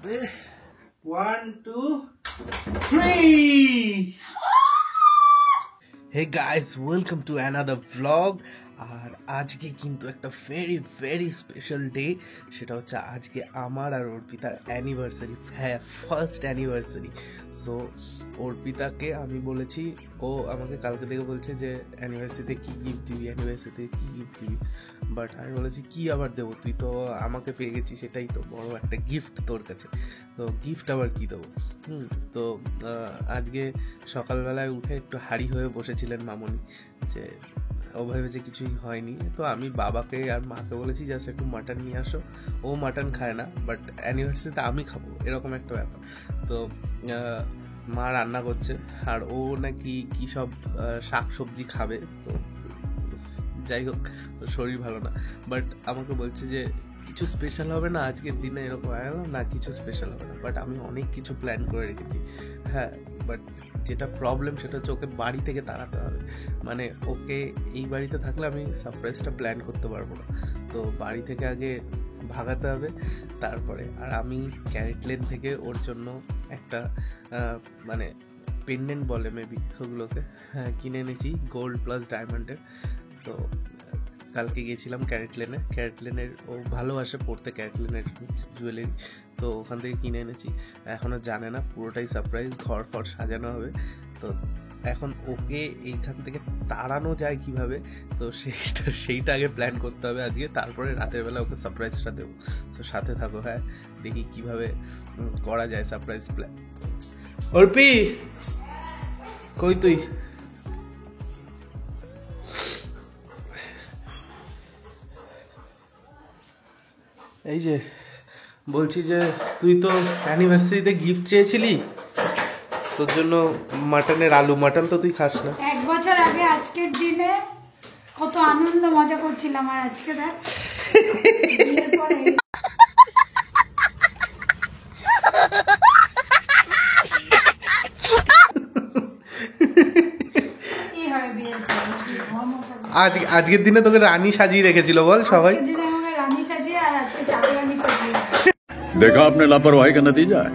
1, 2, 3. Hey guys, welcome to another vlog. আর আজকে কিন্তু একটা ভেরি ভেরি স্পেশাল ডে, সেটা হচ্ছে আজকে আমার আর অর্পিতার অ্যানিভার্সারি, হ্যাঁ ফার্স্ট অ্যানিভার্সারি। সো অর্পিতাকে আমি বলেছি, ও আমাকে কালকে থেকে বলছে যে অ্যানিভার্সারিতে কী গিফট দিবি, অ্যানিভার্সারিতে কী গিফট দিবি। বাট আমি বলেছি কী আবার দেবো, তুই তো আমাকে পেয়ে গেছিস, সেটাই তো বড় একটা গিফট তোর কাছে, তো গিফট আবার কী দেবো। তো আজকে সকালবেলায় উঠে একটু হাড়ি হয়ে বসেছিলেন মামনি, যে ও ভেবেছে কিছুই হয়নি। তো আমি বাবাকে আর মাকে বলেছি জাস্ট একটু মাটন নিয়ে আসো, ও মাটন খায় না বাট অ্যানিভার্সারিতে আমি খাবো, এরকম একটা ব্যাপার। তো মা রান্না করছে আর ও নাকি কী সব শাক সবজি খাবে, তো যাই হোক শরীর ভালো না, বাট আমাকে বলছে যে কিছু স্পেশাল হবে না আজকের দিনে, এরকম না কিছু স্পেশাল হবে না। বাট আমি অনেক কিছু প্ল্যান করে রেখেছি, হ্যাঁ। বাট যেটা প্রবলেম সেটা হচ্ছে ওকে বাড়ি থেকে তাড়াতে হবে, মানে ওকে এই বাড়িতে থাকলে আমি সারপ্রাইজটা প্ল্যান করতে পারবো না, তো বাড়ি থেকে আগে ভাগাতে হবে তারপরে। আর আমি ক্যারেট লেন থেকে ওর জন্য একটা মানে পেন্ডেন্ট বলে মেবি ওগুলোকে, হ্যাঁ কিনে এনেছি গোল্ড প্লাস ডায়মন্ডের। তো কালকে গিয়েছিলাম ক্যারেট লেনের, ও ভালোবাসে পড়তে ক্যারেট লেনের জুয়েলারি, তো ওখান থেকে কিনে এনেছি। এখনও জানে না, পুরোটাই সারপ্রাইজ, ঘর ফর সাজানো হবে। তো এখন ওকে এইখান থেকে তাড়ানো যায় কিভাবে, তো সেইটা আগে প্ল্যান করতে হবে আজকে, তারপরে রাতের বেলা ওকে সারপ্রাইজটা দেবো। তো সাথে থাকো, হ্যাঁ দেখি কিভাবে করা যায় সারপ্রাইজ প্ল্যান। অর্পি কই তুই? এই যে বলছি যে তুই তো অ্যানিভার্সারিতে গিফট চেয়েছিলি, তোর জন্য মাটনের আলু, মাটন তো তুই খাস না। 1 বছর আগে আজকের দিনে কত আনন্দ মজা করছিলাম, আর আজকে দেখ আজকের দিনে তোকে রানী সাজিয়ে রেখেছিল বল সবাই। রানী সাজিয়ে, আর আজকে চাকরানী সাজিয়ে। देखा आपने लापरवाही का नतीजा है।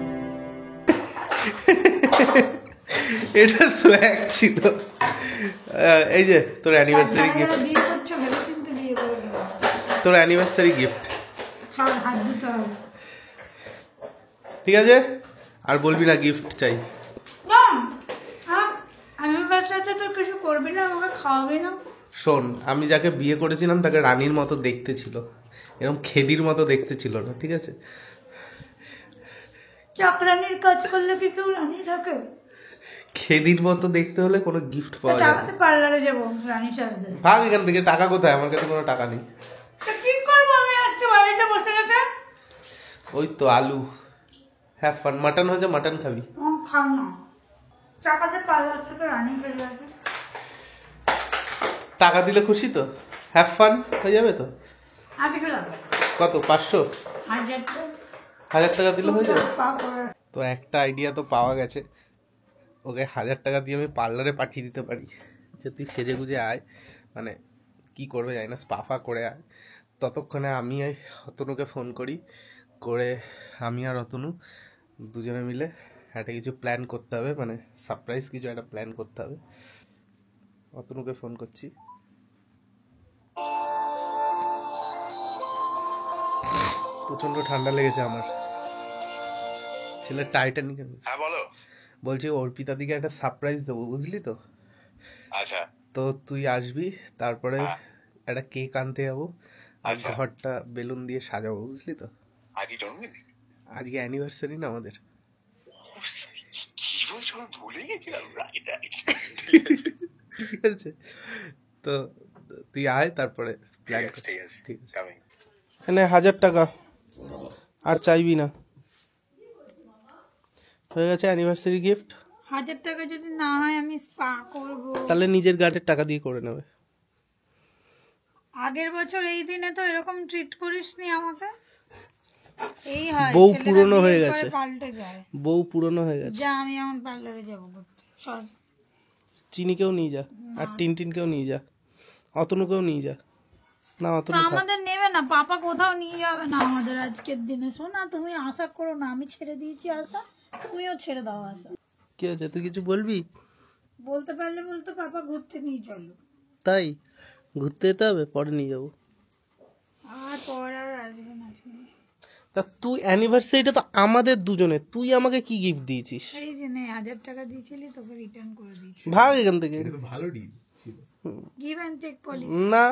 এটা সোয়াগ ছিল। এই যে তোর অ্যানিভার্সারি গিফট, তোর অ্যানিভার্সারি গিফট, ঠিক আছে? আর বলবি না গিফট চাই। তো কিছু করবি না, আমাকে খাওয়াবি না। শোন, আমি যাকে বিয়ে করেছিলাম তাকে রানীর মতো দেখতে ছিল, এরকম খেদির মতো দেখতে ছিল না, ঠিক আছে? চাকরানির কাজ করলে কি কেউ রানী থাকে? খেদির মতো দেখতে হলে কোনো গিফট পাওয়া যায় না। পার্লারে যাবো রানী সাজতে। ভাগ এখান থেকে, টাকা কোথায়? আমার কাছে কোনো টাকা নেই। কি করবো আমি আজকে বাড়িতে বসে রেখে? ওই তো আলু, হ্যাভ ফান। মাটন হয়েছে, মাটন খাবি? খাও না, টাকাতে পার্লার থেকে রানী ফেলে আসবে। টাকা দিলে খুশি তো, হ্যাভ ফান হয়ে যাবে তো। আগে লাগবে কত? 500 1000 টাকা দিলে হয়ে যাবে। তো একটা আইডিয়া তো পাওয়া গেছে, ওকে 1000 টাকা দিয়ে আমি পার্লারে পাঠিয়ে দিতে পারি, যে তুই সেজে গুজে আয়, মানে কি করবে জানি না, স্পাফা করে আয়। ততক্ষণে আমি অতনুকে ফোন করি, করে আমি আর অতনু দুজনে মিলে একটা কিছু প্ল্যান করতে হবে, মানে সারপ্রাইজ কিছু একটা প্ল্যান করতে হবে। অতনুকে ফোন করছি। প্রচন্ড ঠান্ডা লেগেছে আমার, ছেলে টাইটানিক। হ্যাঁ বলো। বলছি অর্পিতা দিকে একটা সারপ্রাইজ দেবো, বুঝলি তো? আচ্ছা, তো তুই আসবি, তারপরে একটা কেক আনতে যাবো, আর ঘরটা বেলুন দিয়ে সাজাবো, বুঝলি তো? আজই জন্মদিন, আজকে অ্যানিভার্সারি না আমাদের। কি বলছো? ভুলে গেছিলাম। ঠিক আছে, তো তুই আয়, তারপরে প্ল্যান করছি। ঠিক আছে ঠিক আছে, আমি এনে 1000 টাকা, আর চাইবি না, হয়ে গেছে অ্যানিভার্সারি গিফট। 1000 টাকা যদি না হয় আমি স্পা করবো। তাহলে নিজের গার্ডের টাকা দিয়ে করে নেবে। আগের বছর এই দিনে তো এরকম ট্রিট করিসনি আমাকে। এই হয়, বউ পুরনো হয়ে গেছে, পাল্টে যায়, বউ পুরনো হয়ে গেছে। যা আমি এখন পার্লারে যাবো, চল। চিনিকেও নিয়ে যা, আর টিনটিনকেও নিয়ে যা, অতনুকেও নিয়ে যা। না তো অতনু থাক। আমাদের নেবে না, পাপা কোথাও নিয়ে যাবে না আমাদের আজকের দিনে। শোনা, তুমি আশা করো না, আমি ছেড়ে দিয়েছি আশা, তুমিও ছেড়ে দাও আশা। কি আছে, তুই কিছু বলবি? বলতে পারলে বলতো পাপা ঘুরতে নিয়ে চলো। তাই ঘুরতে যেতে হবে, পরে নিয়ে যাবো। আর পর আর আসবে না। তা তুই অ্যানিভার্সারিটা তো আমাদের দুজনের, তুই আমাকে কি গিফট দিয়েছিস? এই যে নে 1000 টাকা দিয়েছিলি, তোকে রিটার্ন করে দিয়েছি। ভাগ এখান থেকে। ভালো ডিল ছিল। Give and take policy. না,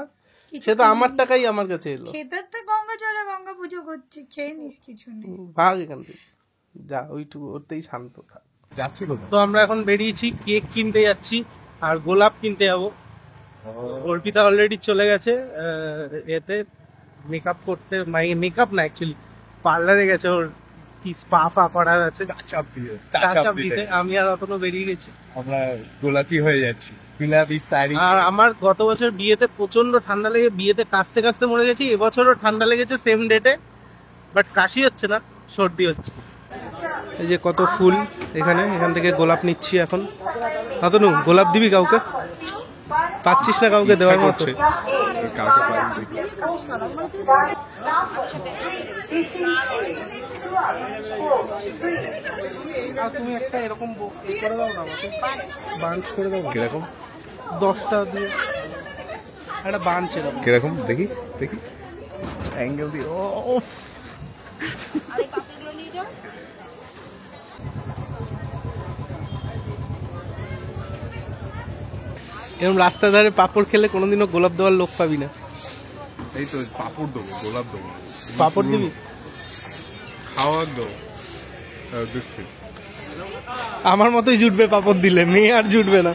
সে তো আমার টাকাই আমার কাছে এলো। খেতার তো গঙ্গা জলে গঙ্গা পুজো করছি, খেয়ে নিস, কিছু নেই। ভাগ এখান থেকে, যা ওইটুকু ওরতেই শান্ত থাক। যাচ্ছি কোথায়? তো আমরা এখন বেরিয়েছি, কেক কিনতে যাচ্ছি আর গোলাপ কিনতে যাবো। অর্পিতা অলরেডি চলে গেছে এতে মেকআপ করতে, মেকআপ না অ্যাকচুয়ালি পার্লারে গেছে, ওর কি স্পা ফা করার আছে, চাপ দিয়ে টাকা দিতে। আমি আর অতনু বেরিয়ে গেছি। আমরা গোলাপি হয়ে যাচ্ছি, গোলাপি শাড়ি। আর আমার গত বছর বিয়েতে প্রচন্ড ঠান্ডা লেগে বিয়েতে কাশতে কাশতে মরে গেছি, এবছরও ঠান্ডা লেগেছে সেম ডেটে, বাট কাশি হচ্ছে না, সর্দি হচ্ছে। এই যে কত ফুল এখানে, এখান থেকে গোলাপ নিচ্ছি এখন। অতনু গোলাপ দিবি কাউকে? পাচ্ছিস না কাউকে দেওয়ার মতো? কাউকে পাই দেখি। আর তুমি একটা এরকম করে দাও না আমাকে, বাঞ্চ করে দাও। কিরকম 10টা দিয়ে একটা বাঞ্চ এরকম। কিরকম দেখি দেখি অ্যাঙ্গেল দিয়ে। ও এরকম রাস্তার ধারে পাপড় খেলে কোনোদিনও গোলাপ দেওয়ার লোক পাবি না। এই তো পাপড় দেবো, গোলাপ দেবো, পাপড় দিবি? খাওয়ার দেবো, বিস্কিট। আমার মতোই জুটবে পাপড় দিলে, মেয়ে আর জুটবে না।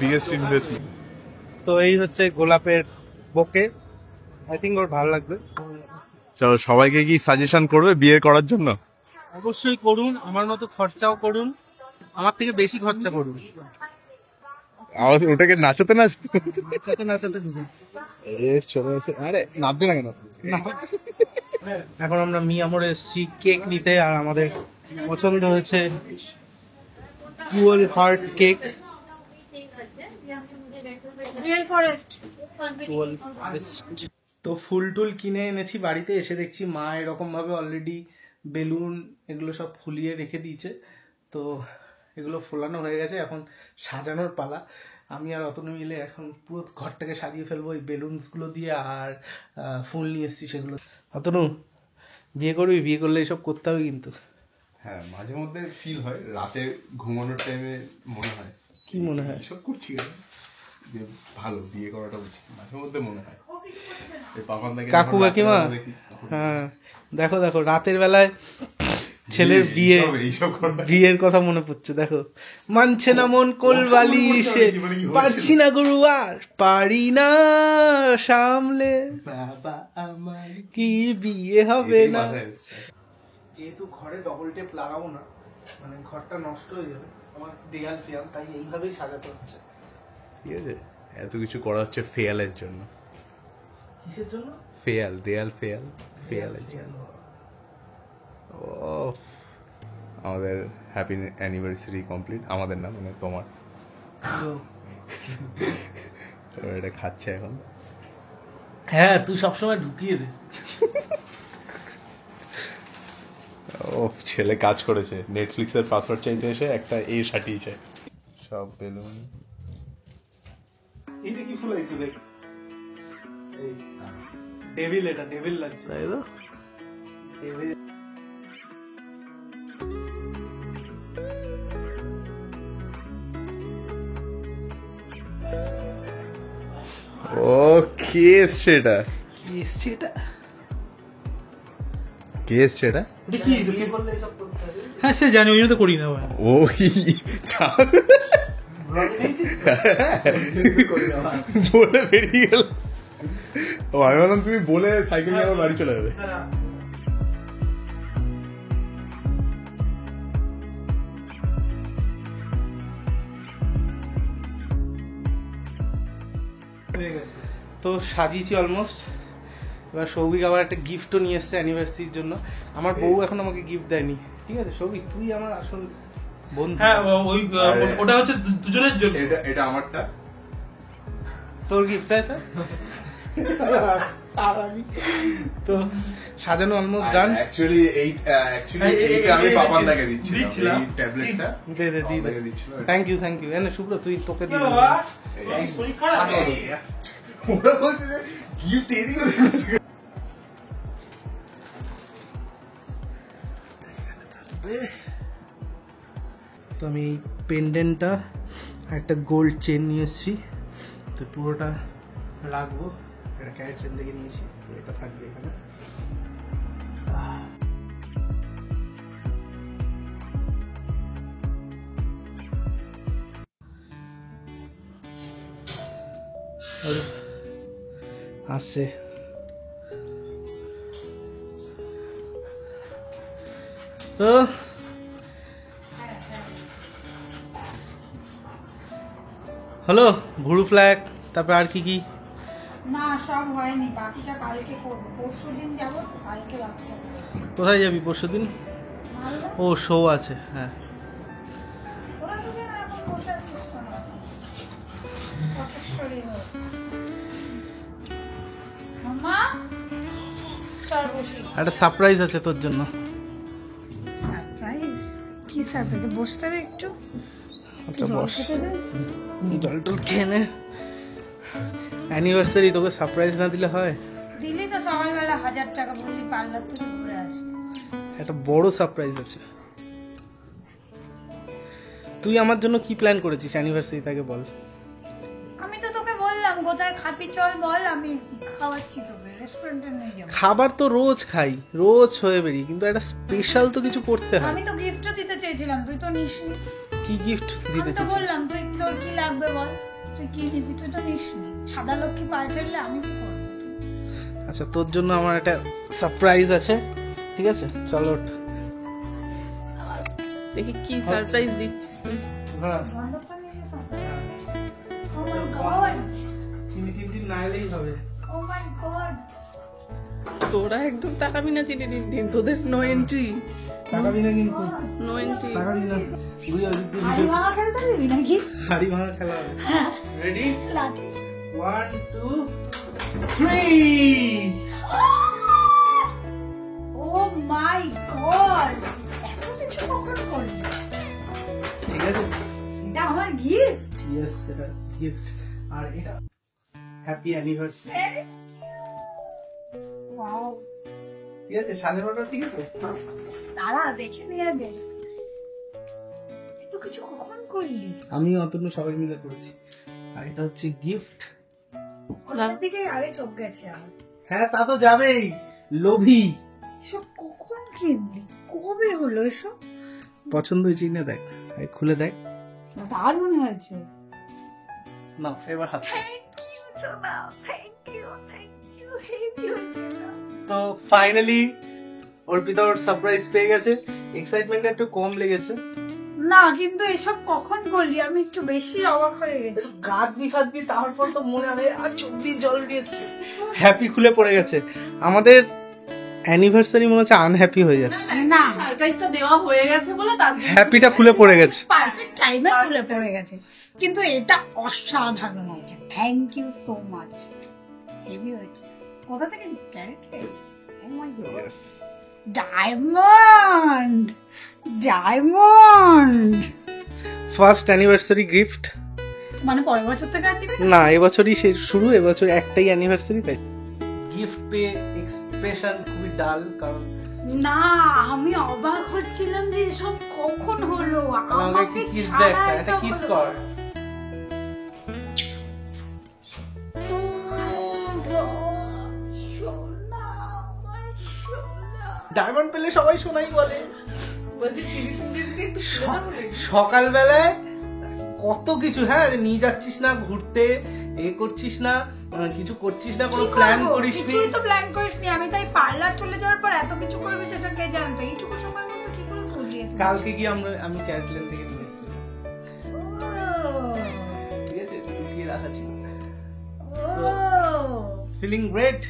Biggest investment. তো এই হচ্ছে গোলাপের বোকে, আই থিঙ্ক ওর ভালো লাগবে। চলো, সবাইকে কি সাজেশন করবে বিয়ে করার জন্য? অবশ্যই করুন, আমার মতো খরচাও করুন, আমার থেকে বেশি খরচা করুন। আমাদের ওটাকে নাচাতে নাচাতে নাচাতে ঢুকুন। চলে এসে, আরে নাচবে না কেন? এখন আমরা মিয়ামোড়ে এসেছি কেক নিতে, আর আমাদের পছন্দ হয়েছে quail heart cake. Real forest. তো ফুল টুল কিনে এনেছি বাড়িতে, এসে দেখছি মা এরকম ভাবে অলরেডি বেলুন এগুলো সব ফুলিয়ে রেখে দিয়েছে। তো এগুলো ফোলানো হয়ে গেছে, এখন সাজানোর পালা। আমি আর অতনু মিলে এখন পুরো ঘরটাকে সাজিয়ে ফেলবো এই বেলুনসগুলো দিয়ে, আর ফুল নিয়ে এসছি সেগুলো। অতনু, বিয়ে করবি? বিয়ে করলে এসব করতে হবে কিন্তু। হ্যাঁ, মাঝে মধ্যে ফিল হয়, রাতে ঘুমানোর টাইমে মনে হয় কি মনে হয়? এসব করছি কেন, যে ভালো বিয়ে করাটা উচিত, মাঝে মধ্যে মনে হয়। কাকু কাকিমা, হ্যাঁ দেখো দেখো রাতের বেলায় ছেলের বিয়ের কথা মনে পড়ছে। দেখো, মানছে না মন কোলবালি সে, পারছি না গুরু আর পারি না সামলে, বাবা আমার কি বিয়ে হবে না। যেহেতু ঘরে ডবল টেপ লাগাবো না, মানে ঘরটা নষ্ট হয়ে যাবে আমার দেয়াল ফেয়াল, তাই এইভাবেই সাজাতে হচ্ছে। ঠিক আছে, এত কিছু করা হচ্ছে ফেয়ালের জন্য। কিসের জন্য? ফেয়াল, দেয়াল ফেয়াল, ফেয়ালের জন্য। আমাদের হ্যাপি অ্যানিভার্সারি কমপ্লিট, আমাদের না মানে তোমার। এটা খাচ্ছে এখন। হ্যাঁ, তুই সবসময় ঢুকিয়ে দে। ও ছেলে কাজ করেছে, নেটফ্লিক্সের পাসওয়ার্ড চাইতে এসে একটা এ সাটিয়েছে। সব বেলুন। এটা কি ফুল আইছে দেখ, ডেভিল, এটা ডেভিল লাগছে, তাই তো? ডেভিল। ও কে এসছে এটা? কি এসছে এটা? কে এসছে এটা? এটা কি বিয়ে করলে এসব করতে হবে? হ্যাঁ সে জানি, ওই জন্য তো করি না ভাই। ও বলে বেরিয়ে গেল। ও আমি বললাম তুমি বলে সাইকেল নিয়ে আমার বাড়ি চলে যাবে। তো সাজিয়েছি অলমোস্ট। এবার সৌভিক আবার একটা গিফটও নিয়ে এসছে অ্যানিভার্সারির জন্য। আমার বউ এখন আমাকে গিফট দেয়নি, ঠিক আছে সৌভিক, তুই আমার আসল বন্ধু। হ্যাঁ ওই ওটা হচ্ছে দুজনের জন্য। এটা আমারটা, তোর গিফট এটা তো সাজানো অলমোস্ট ডান। অ্যাকচুয়ালি এইটা আমি বাবানদাকে দিচ্ছিলাম এই ট্যাবলেটটা দে দে দি বাবানদাকে দিচ্ছিলাম। থ্যাংক ইউ এনে শুভ্র তুই তোকে দিয়ে ওরা বলছে যে গিফট এদিকে দিচ্ছে। তো আমি এই পেন্ডেন্টটা একটা গোল্ড চেন নিয়ে এসেছি, তো পুরোটা রাখবো, এটা ক্যারেটলেন থেকে নিয়েছি, তো এটা থাকবে এখানে। আসছে তো হলো ঘুরু ফ্ল্যাগ, তারপর আর কি কি? না সব হয়নি, বাকিটা কালকে করবো। পরশু দিন যাবো, কালকে রাখতে হবে। কোথায় যাবি পরশু দিন? ও শো আছে, হ্যাঁ। তোরা দুজন এখন বসে আছিস কেন? কটেশ্বরী হোক। মামা চল বসি। একটা সারপ্রাইজ আছে তোর জন্য। সারপ্রাইজ? কি সারপ্রাইজ? বসতে দে একটু। আচ্ছা জল বস, খেতে দে। জল টল খেয়ে নে। অ্যানিভার্সারি, তোকে সারপ্রাইজ না দিলে হয়? দিলি তো সকালবেলা 1000 টাকা বললি পার্লার থেকে ঘুরে আসতে। একটা বড় সারপ্রাইজ আছে। তুই আমার জন্য কি প্ল্যান করেছিস অ্যানিভার্সারি, তাকে বল। আমি তো তোকে বললাম কোথায় খাবি চল বল, আমি খাওয়াচ্ছি তোকে, রেস্টুরেন্টে নিয়ে যাবো। খাবার তো রোজ খাই, রোজ হয়ে বেরি, কিন্তু একটা স্পেশাল তো কিছু করতে হয়। আমি তো গিফটও দিতে চেয়েছিলাম, তুই তো নিসনি। কি গিফট দিতে আমি তো চাইছিস? বললাম তুই তোর কি লাগবে বল, তুই কি নিবি, তুই তো নিসনি। সাদা লক্ষ্মী পায়ে ফেললে আমি কি করবো? আচ্ছা তোর জন্য আমার একটা সারপ্রাইজ আছে, ঠিক আছে? চলো ওঠ। দেখি কি সারপ্রাইজ দিচ্ছিস তুই। হ্যাঁ, বন্ধটা নিয়ে যেতে হবে। Oh my God! চিনি টিনি না এলেই হবে। Oh my God! তোরা একদম তাকাবি না চিনি টিন, তোদের নো এন্ট্রি, টাকাবি না কিন্তু, নো এন্ট্রি। টাকাবি না। হাড়ি ভাঙা খেলতে দিবি নাকি? হাড়ি ভাঙা খেলা হবে। রেডি? লাঠি। 1 2 3। Oh my God! এত কিছু কখন করলি? ঠিক আছে, এটা আমার গিফট। ইয়েস, এটা গিফট, আর এটা হ্যাপি অ্যানিভার্সারি। ওয়াও, ঠিক আছে, সাজানোটা ঠিক আছে। দাঁড়া দেখে নিয়ে দে। এত কিছু কখন করলি? আমি অতনু সবাই মিলে করেছি, আর এটা হচ্ছে গিফট। ওটার দিকে আগে চোখ গেছে আর। হ্যাঁ তা তো যাবেই, লোভী। এসব কখন কিনলি? কবে হলো এসব? পছন্দ হয়েছে না, দেখ, এই খুলে দেখ। দারুণ হয়েছে। না এবার হাত। থ্যাংক ইউ সোনা, থ্যাংক ইউ, থ্যাংক ইউ। তো ফাইনালি অর্পিতা ওর সারপ্রাইজ পেয়ে গেছে, এক্সাইটমেন্টটা একটু কম লেগেছে। না কিন্তু এসব কখন করলি? আমি একটু বেশি অবাক হয়ে গেছি। গাদবি ফাদবি, তারপর তো মনে হবে আর চোখ দিয়ে জল দিয়েছে। হ্যাপি খুলে পড়ে গেছে, আমাদের অ্যানিভার্সারি মনে হচ্ছে আনহ্যাপি হয়ে যাচ্ছে। না সারপ্রাইজটা দেওয়া হয়ে গেছে বলে তার হ্যাপিটা খুলে পড়ে গেছে। পারফেক্ট টাইমে খুলে পড়ে গেছে, কিন্তু এটা অসাধারণ হয়েছে। Thank you so much, heavy হয়েছে। কোথা থেকে? Carat. Diamond, diamond. First anniversary gift. মানে পরের বছর থেকে আর দিবে না, এবছরই শুরু, এবছর একটাই অ্যানিভার্সারি, তাই গিফট পেয়ে এক্সপ্রেশন খুবই ডাল, কারণ না? আমি অবাক হচ্ছিলাম যে এসব কখন হলো। আমাকে কিস দে, একটা কিস কর। ডায়মন্ড পেলে সবাই শোনাই বলে। বলছি চিনি টিন একটু সকালবেলায় কত কিছু, হ্যাঁ নিয়ে যাচ্ছিস না ঘুরতে, এ করছিস না, কিছু করছিস না, কোনো প্ল্যান করিস নি। কিছুই তো প্ল্যান করিসনি। আমি তাই পার্লার চলে যাওয়ার পর এত কিছু করবে সেটা কে জানতো? এইটুকু সময় মতো কি করে করলি? কালকে গিয়ে আমি ক্যারেটলেন থেকে নিয়ে এসেছি, ঠিক আছে, লুকিয়ে রাখা ছিল। Feeling great,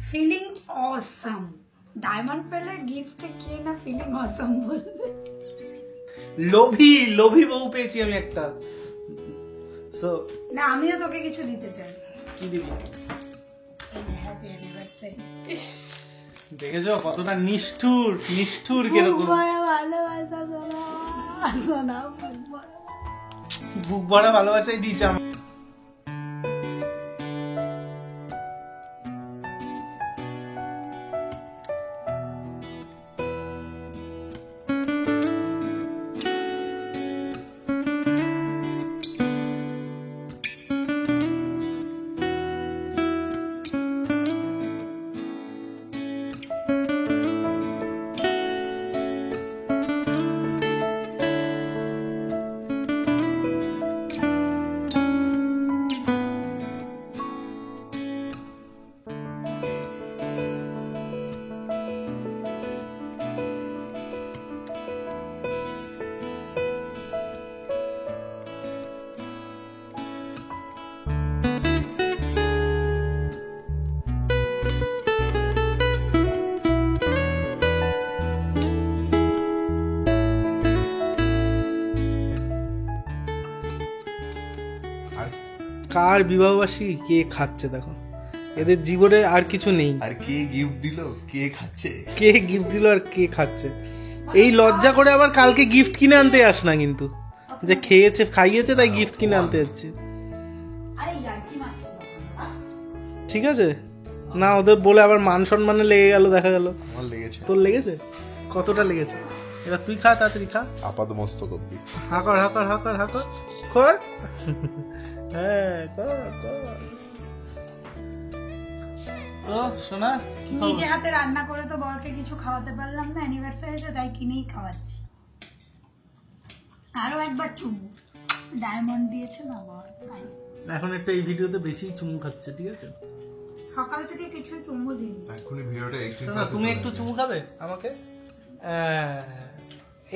feeling awesome. Diamond পেলে গিফটে কে না ফিলিং অসাম বলবে? লোভী লোভী বউ পেয়েছি আমি একটা। সো সো না আমিও তোকে কিছু দিতে চাই। কি দিবি? Happy anniversary. দেখেছো কতটা নিষ্ঠুর নিষ্ঠুর কিরকম ভালোবাসা সোনা বুক ভরা ভালোবাসাই দিয়েছে আমার। কার বিবাহবার্ষিকী কে খাচ্ছে দেখো, এদের জীবনে আর কিছু নেই। আর কে গিফট দিল, কে খাচ্ছে? কে গিফট দিল আর কে খাচ্ছে, এই লজ্জা করে আবার কালকে গিফট কিনে আনতে আস না কিন্তু, যে খেয়েছে খাইয়েছে তাই গিফট কিনে আনতে যাচ্ছে। আরে ইয়ার কি মারছিস? ঠিক আছে না, ওদের বলে আবার মান সম্মানে লেগে গেল, দেখা গেল। আমার লেগেছে। তোর লেগেছে? কতটা লেগেছে? এবার তুই খা, তাড়াতাড়ি খা। আপাত মস্তক অব্দি। হাকর হাকর হাকর হাকর কর। হ্যাঁ কর কর। ও সোনা কি খবর? নিজে হাতে রান্না করে তো বরকে কিছু খাওয়াতে পারলাম না অ্যানিভার্সারিতে, তাই কিনেই খাওয়াচ্ছি। আরো একবার চুমু ডায়মন্ড দিয়েছে না বর, তাই এখন একটু এই ভিডিওতে বেশি চুমু খাচ্ছে, ঠিক আছে? সকাল থেকে কিছু চুমু দিন। এখনই ভিডিওটা একটু শোনা, তুমি একটু চুমু খাবে আমাকে?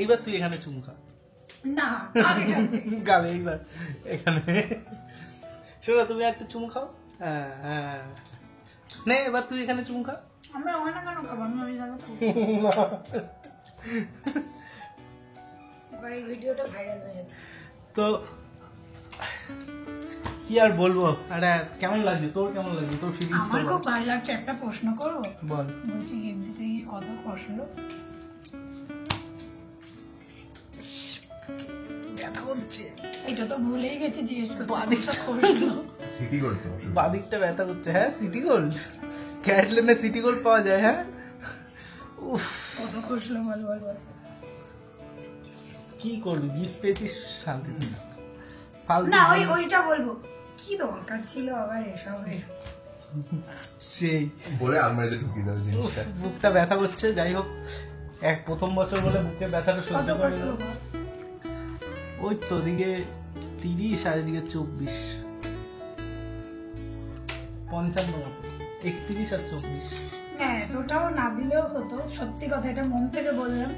এইবার তুই এখানে চুমু খা। না আগে খাবে। গালে এইবার এখানে। শোনা, তুমি একটা চুমু খাও। হ্যাঁ হ্যাঁ, নে এবার তুই এখানে চুমু খা। আমরা ওখানে কেন খাবো, আমি ওই জায়গা খাবো। এবার এই ভিডিওটা ভাইরাল হয়ে যাবে। তো কি আর বলবো, আরে কেমন লাগছে তোর, কেমন লাগছে তোর ফিলিংস? আমার খুব ভালো লাগছে। একটা প্রশ্ন করবো? বল। বলছি এমনিতে কত কষলো? ব্যথা করছে, এটা তো ভুলেই গেছি জিজ্ঞেস করতে। বাদিকটা কষলো। City gold. বাদিকটা ব্যথা করছে। হ্যাঁ সিটি গোল্ড, ক্যাটলেনে সিটি গোল্ড পাওয়া যায়। হ্যাঁ উফ, কত কষলো বল বল বল। কি করবি, গিফট পেয়েছিস শান্তি না ওইটা বলবো, কি দরকার ছিল আবার এসবের? সেই বলে আলমারিতে ঢুকিয়ে দাও জিনিসটা। বুকটা ব্যথা করছে। যাই হোক, প্রথম বছর বলে বুকে ব্যথাটা কত সহ্য করে কষলো নিলাম। বল? ওই তো দিকে 30 আর এদিকে 24, 55 মতো, 31 আর 24। হ্যাঁ তোটাও না দিলেও হতো, সত্যি কথা, এটা মন থেকে বললাম।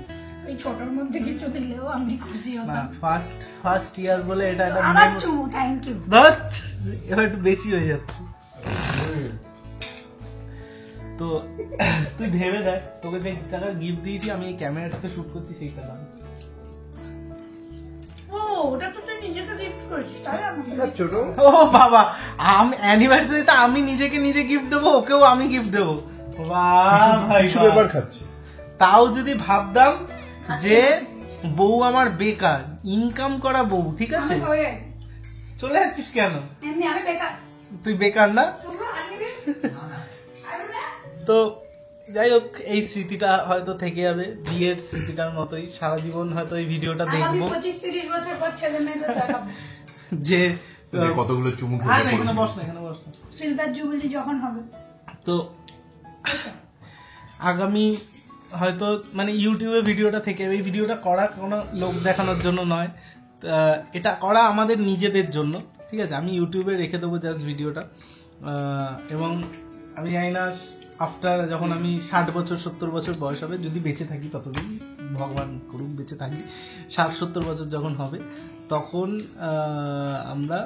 এই ছোটর মধ্যে কিছু দিলেও আমি খুশি না হতাম। ফার্স্ট ইয়ার বলে এটা একটা আবার চুমু, থ্যাংক ইউ। বাট এবার একটু বেশি হয়ে যাচ্ছে। তো তুই ভেবে দেখ, তোকে যে টাকা গিফট দিয়েছি আমি এই ক্যামেরাটাতে শুট করছি সেই টাকা। ও ওটা তো তুই নিজেকে গিফট করেছিস, তাই আমাকে ছোট ও বাবা, আমি অ্যানিভার্সারিতে আমি নিজেকে নিজে গিফট দেবো, ওকেও আমি গিফট দেবো। বাহ ভাই কিছু ব্যাপার খাচ্ছে। তাও যদি ভাবতাম যে বউ আমার বেকার, ইনকাম করা বউ, ঠিক আছে? আমি হয়ে চলে যাচ্ছিস কেন? এমনি আমি বেকার। তুই বেকার না? তোমরা আনবে? আরে না। তো যাই হোক, এই স্মৃতিটা হয়তো থেকে যাবে, বিয়ের স্মৃতিটার মতোই সারা জীবন হয়তো এই ভিডিওটা আমি দেখবো, 25-30 বছর পর ছেলে মেয়েদের দেখাবো। যে কতগুলো চুমু আয় না, খেতে এখানে বস না, এখানে বস না। সিলভার জুবিলি যখন হবে। তো আগামী হয়তো মানে ইউটিউবে ভিডিওটা থেকে, এই ভিডিওটা করা কোনো লোক দেখানোর জন্য নয়, এটা করা আমাদের নিজেদের জন্য, ঠিক আছে? আমি ইউটিউবে রেখে দেবো জাস্ট ভিডিওটা। এবং আমি জানি না আফটার যখন আমি 60 বছর 70 বছর বয়স হবে, যদি বেঁচে থাকি ততদিন, ভগবান করুক বেঁচে থাকি, 60-70 বছর যখন হবে তখন আমরা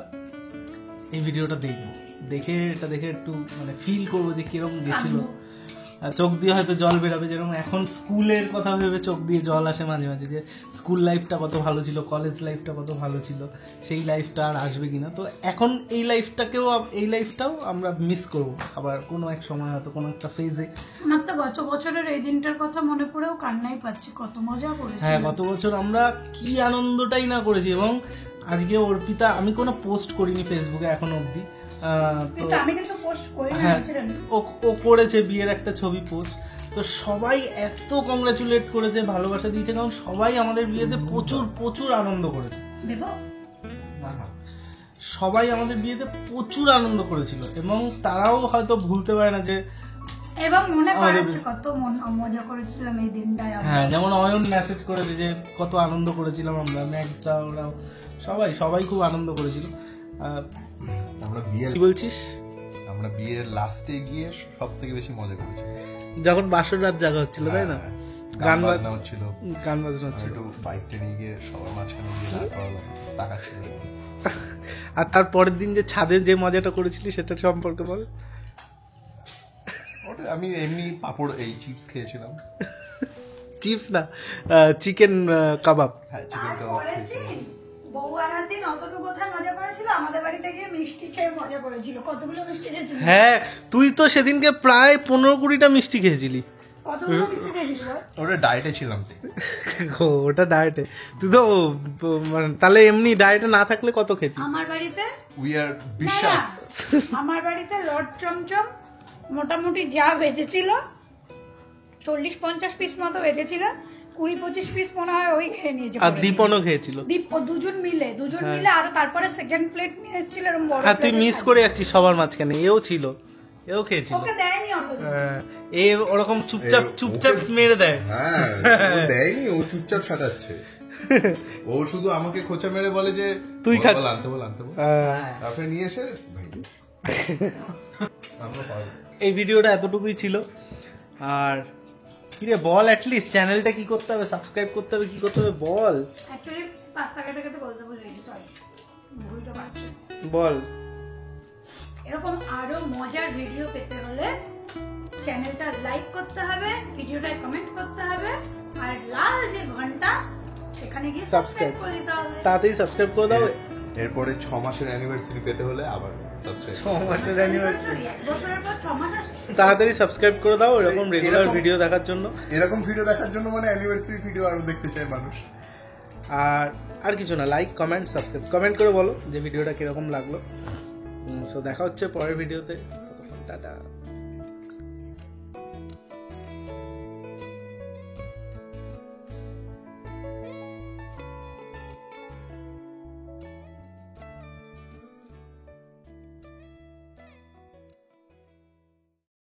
এই ভিডিওটা দেখবো, দেখে একটু মানে ফিল করবো যে কিরকম গেছিল। চোখ দিয়ে হয়তো জল বেরোবে, যেরকম এখন স্কুলের কথা ভেবে চোখ দিয়ে জল আসে মাঝে মাঝে, যে স্কুল লাইফটা কত ভালো ছিল, কলেজ লাইফটা কত ভালো ছিল, সেই লাইফটা আর আসবে কিনা। তো এখন এই লাইফটাও আমরা মিস করব আবার কোনো এক সময়, হয়তো কোনো একটা ফেজে। আমার তো গত বছরের এই দিনটার কথা মনে পড়েও কান্নাই পাচ্ছি, কত মজা করেছি। হ্যাঁ, গত বছর আমরা কি আনন্দটাই না করেছি। এবং আজকে অর্পিতা, আমি কোনো পোস্ট করিনি ফেসবুকে এখন অবধি, কিন্তু আমি কিন্তু পোস্ট করি না, হ্যাঁ, ছিলেন। ও করেছে বিয়ের একটা ছবি পোস্ট। তো সবাই এত কংগ্রাচুলেট করেছে, ভালোবাসা দিয়েছে, কারণ সবাই আমাদের বিয়েতে প্রচুর প্রচুর আনন্দ করেছে। দেবো? সবাই আমাদের বিয়েতে প্রচুর আনন্দ করেছিল, এবং তারাও হয়তো ভুলতে পারে না যে, এবং মনে পড়ছে কত মজা করেছিলাম এই দিনটায় আমরা। হ্যাঁ, যেমন অয়ন মেসেজ করেছে যে কত আনন্দ করেছিলাম আমরা, ম্যাক্সটা, ওরাও সবাই খুব আনন্দ করেছিল। আমরা বিয়ের কি বলছিস? আমরা বিয়ের লাস্টে গিয়ে সব থেকে বেশি মজা করেছি, যখন বাসর রাত জাগা হচ্ছিল, তাই না? গান বাজনা হচ্ছিল, গান বাজনা হচ্ছিল, একটু বাইকটা নিয়ে গিয়ে সবার মাঝখানে গিয়ে দাঁড় করালাম, তাকাচ্ছিল। আর তার পরের দিন যে ছাদের যে মজাটা করেছিলি সেটা সম্পর্কে বল। ওটা আমি এমনি পাপড় এই চিপস খেয়েছিলাম। চিপস না, চিকেন কাবাব। হ্যাঁ, চিকেন কাবাব খেয়েছিলাম। বউ আনার দিন অতটুকু কোথায় মজা করেছিল, আমাদের বাড়িতে গিয়ে মিষ্টি খেয়ে মজা করেছিল। কতগুলো মিষ্টি খেয়েছিল? হ্যাঁ, তুই তো সেদিনকে প্রায় 15-20টা মিষ্টি খেয়েছিলি। কতগুলো মিষ্টি খেয়েছিল? ওটা ডায়েটে ছিলাম তো। ওটা ডায়েটে, তুই তো মানে তাহলে এমনি ডায়েটে না থাকলে কত খেতি? আমার বাড়িতে উই আর বিশ্বাস। আমার বাড়িতে লট চমচম মোটামুটি যা বেঁচেছিল 40-50 পিস মতো বেঁচেছিল, 20-25 পিস মনে হয় ওই খেয়ে নিয়েছে। আর দীপনও খেয়েছিল। দুজন মিলে আর তারপরে সেকেন্ড প্লেট নিয়ে এসেছিল এরকম বড়। আর তুই মিস করে যাচ্ছিস সবার মাঝখানে, এও ছিল, এও খেয়েছিল। ওকে দেয়নি অত। এ ওরকম চুপচাপ মেরে দেয়। হ্যাঁ, ও দেয়নি, ও চুপচাপ সাজাচ্ছে। ও শুধু আমাকে খোঁচা মেরে বলে যে তুই খাচ্ছিস, আনতে বল। তারপরে নিয়ে এসে আমরা পারবো। এই ভিডিওটা এতটুকুই ছিল। আর কিরে বল, অ্যাটলিস্ট চ্যানেলটা কি করতে হবে, সাবস্ক্রাইব করতে হবে, কি করতে হবে বল। অ্যাকচুয়ালি 5 টাকা থেকে বলতে ভুলেছি, সরি, ভুলটা পাচ্ছি। বল। এরকম আরো মজার ভিডিও পেতে হলে চ্যানেলটা লাইক করতে হবে, ভিডিওটা কমেন্ট করতে হবে, আর লাল যে ঘন্টা সেখানে গিয়ে সাবস্ক্রাইব করে দিতে হবে। তাড়াতাড়ি সাবস্ক্রাইব করে দাও। এরপরে 6 মাসের অ্যানিভার্সারি পেতে হলে আবার সাবস্ক্রাইব। 6 মাসের অ্যানিভার্সারি, 1 বছরের পর 6 মাস আসছে। তাড়াতাড়ি সাবস্ক্রাইব করে দাও এরকম রেগুলার ভিডিও দেখার জন্য। এরকম ভিডিও দেখার জন্য মানে অ্যানিভার্সারি ভিডিও আরো দেখতে চায় মানুষ। আর কিছু না, লাইক, কমেন্ট, সাবস্ক্রাইব, কমেন্ট করে বলো যে ভিডিওটা কিরকম লাগলো। সো দেখা হচ্ছে পরের ভিডিওতে। টাটা।